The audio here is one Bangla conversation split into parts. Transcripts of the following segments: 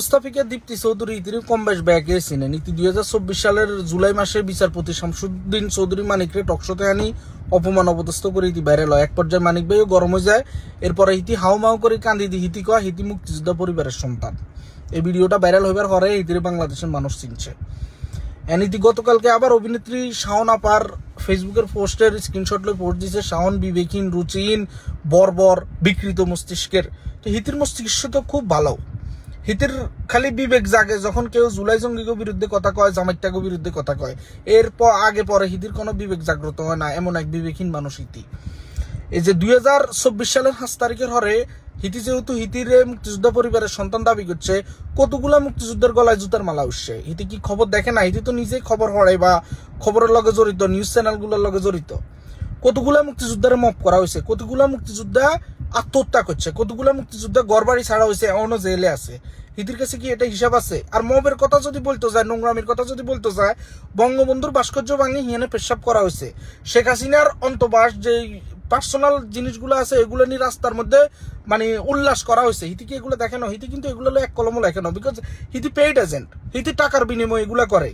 মুস্তাফিকা দীপ্তি চৌধুরী তিনি কম বেশ ব্যাগে ছিলেন। ইতি 2024 সালের জুলাই মাসে বিচারপতি শামসুদ্দিন চৌধুরী মানিকরে টকশোতে আনি অপমান অপদস্থ করে ইতি ভাইরাল হয়। এক পর্যায়ে মানিক ভাইও গরম হয়ে যায়। এরপরে হিতি হাউমাউ করে কান্দি দি হিতি কয় হিতি মুক্তিযোদ্ধা পরিবারের সন্তান। এই ভিডিওটা ভাইরাল হইবার পরে হিতিরে বাংলাদেশের মানুষ চিনছে। এনিতি গতকালকে আবার অভিনেত্রী শাওন আপার ফেসবুকের পোস্টের স্ক্রিনশট লই পোস্ট দিয়েছে। শাওন বিবেকহীন, রুচিহীন, বর্বর, বিকৃত মস্তিষ্কের। তো হিতির মস্তিষ্ক তো খুব ভালো। হিতির খালি বিবেক জাগে যখন কেউ জুলাই জঙ্গিগো বিরুদ্ধে কথা কয়, জামাইটাগো বিরুদ্ধে কথা কয়। এরপর আগে পরে হিতির কোনো বিবেক জাগ্রত হয় না, এমন এক বিবেকহীন মানুষ হিতি। এই যে 2024 সালের 5 তারিখের হরে হিতি যেহেতু হিতিরে মুক্তিযোদ্ধা পরিবারের সন্তান দাবি করছে, কতগুলা মুক্তিযুদ্ধের গলায় জুতার মালা উঠছে। হিতি কি খবর দেখে না? হিতি তো নিজেই খবর হড়ে বা খবরের লগে জড়িত, নিউজ চ্যানেলগুলোর লগে জড়িত। কতগুলা মুক্তিযোদ্ধারে মপ করা হয়েছে, কতগুলা মুক্তিযোদ্ধা আত্মহত্যা করছে, কতগুলা মুক্তিযোদ্ধা ঘরবাড়ি ছাড়া হয়েছে, এমনও জেলে আছে। হিতির কাছে কি এটা হিসাব আছে? আর মবের কথা যদি বলতে যায়, নোংরামির কথা যদি বলতে যায়, বঙ্গবন্ধুর ভাস্কর্য ভাঙি হিয়ানে পেশাব করা হয়েছে। শেখ হাসিনার অন্তবাস যে পার্সোনাল জিনিসগুলো আছে এগুলো নিয়ে রাস্তার মধ্যে মানে উল্লাস করা হয়েছে। হিতি কি এগুলো দেখে না? হিতি কিন্তু এগুলো এক কলমও লেখে না, বিকজ হিতি পেইড এজেন্ট। হিতি টাকার বিনিময়ে এগুলো করে।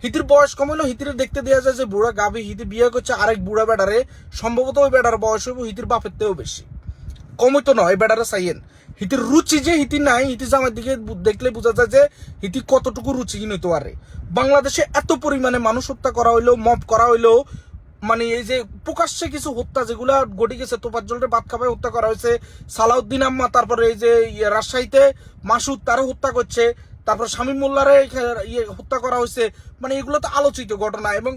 হিতির বয়স কম হলেও হিতির দেখতে দেওয়া যায় যে বুড়া গাবি। হিতি বিয়ে করছে আরেক বুড়া বেড়ারে, সম্ভবত ওই বেড়ার বয়স হইব হিতির বাপের থেকেও বেশি, কমই তো নয়। বেড়ারে চাইয়েন হিতির রুচি যে হিতি নাই, হিতি জামার দিকে দেখলে বোঝা যায় যে হিতি কতটুকু রুচিহীন হইতে পারে। বাংলাদেশে এত পরিমাণে মানুষ হত্যা করা হইলেও, মব করা হইলেও, মানে এই যে প্রকাশ্যে কিছু হত্যা যেগুলা ঘটে গেছে, তোফাজ্জলরে বাদ খাবায় হত্যা করা হয়েছে, সালাউদ্দিন আম্মা, তারপরে এই যে রাজশাহীতে মাসুদ তারও হত্যা করছে, তারপর শামীম মোল্লারে হত্যা করা হয়েছে। মানে এগুলো তো আলোচিত ঘটনা এবং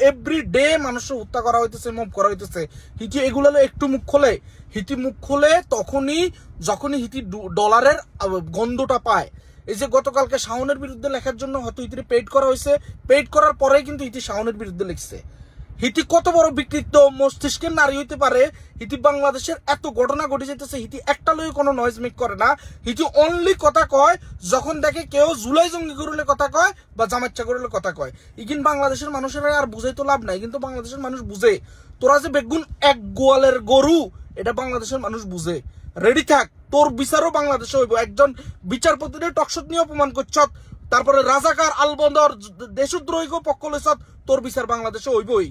এভরি ডে মানুষের হত্যা করা হইতেছে, মব করা হইতেছে। হিতি এগুলো একটু মুখ খোলে, হিতি মুখ খোলে তখনই যখনই হিতি ডলারের গন্ধটা পায়। এই যে গতকালকে শাওনের বিরুদ্ধে লেখার জন্য হয়তো হিতিরে পেইড করা হয়েছে, পেইড করার পরেই কিন্তু হিতি শাওনের বিরুদ্ধে লিখছে। হিতি কত বড় বিকৃত মস্তিষ্কের নারী হইতে পারে? হিতি বাংলাদেশের এত ঘটনা ঘটে যেতেছে, হিতি একটা লই কোনো নয়েজ মেক করে না। হিতি অনলি কথা কয় যখন দেখে কেউ জুলাই জঙ্গি করলে কথা কয় বা জামাচ্চা করলে কথা কয়। ইগিন বাংলাদেশের মানুষের আর বুঝাই তো লাভ নাই, কিন্তু বাংলাদেশের মানুষ বুঝে। তোরা যে বেগুন এক গোয়ালের গরু, এটা বাংলাদেশের মানুষ বুঝে। রেডি থাক, তোর বিচারও বাংলাদেশে হইব। একজন বিচারপতির টকশট নিয়ে অপমান করছত, তারপরে রাজাকার আলবন্দর দেশদ্রোহীকে পক্ষ লইছত, তোর বিচার বাংলাদেশে হইবই।